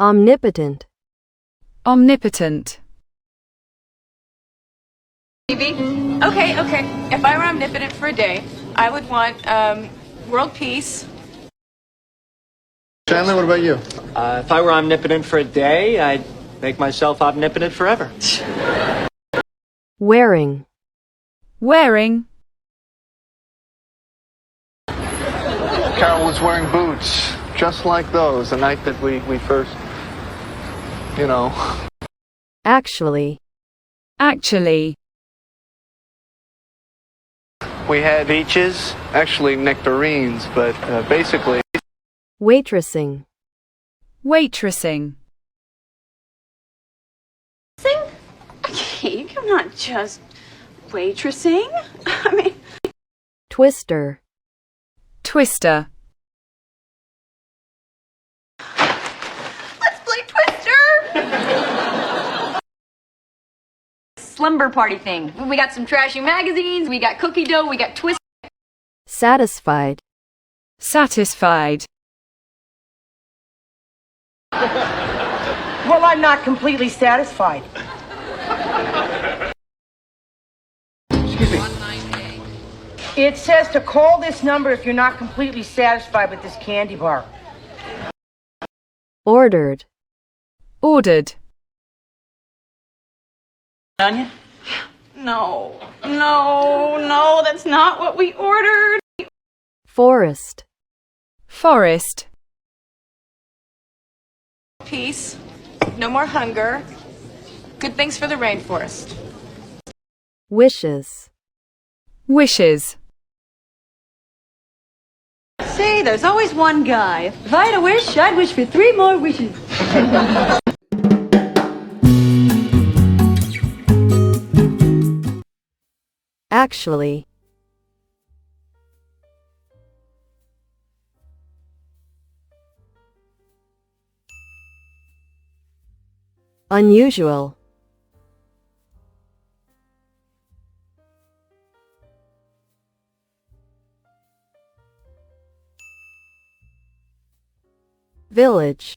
Omnipotent. Omnipotent. Maybe. Okay. If I were omnipotent for a day, I would want world peace. Chandler, what about you? If I were omnipotent for a day, I'd make myself omnipotent forever. Wearing. Wearing. Carol was wearing boots, just like those, the night that we first, Actually. Actually. We had peaches, actually nectarines, but basically... Waitressing. Waitressing. Okay, I'm not just waitressing. I mean... Twister. Twister. Let's play Twister! Slumber party thing. We got some trashy magazines, we got cookie dough, we got Twister. Satisfied. Satisfied. Well, I'm not completely satisfied. Excuse me. It says to call this number if you're not completely satisfied with this candy bar. Ordered. Ordered. Onion? No, that's not what we ordered. Forest. Forest. Peace, no more hunger, good things for the rainforest. Wishes. Wishes. Say, there's always one guy. If I had a wish, I'd wish for 3 more wishes. Actually. Unusual. Village.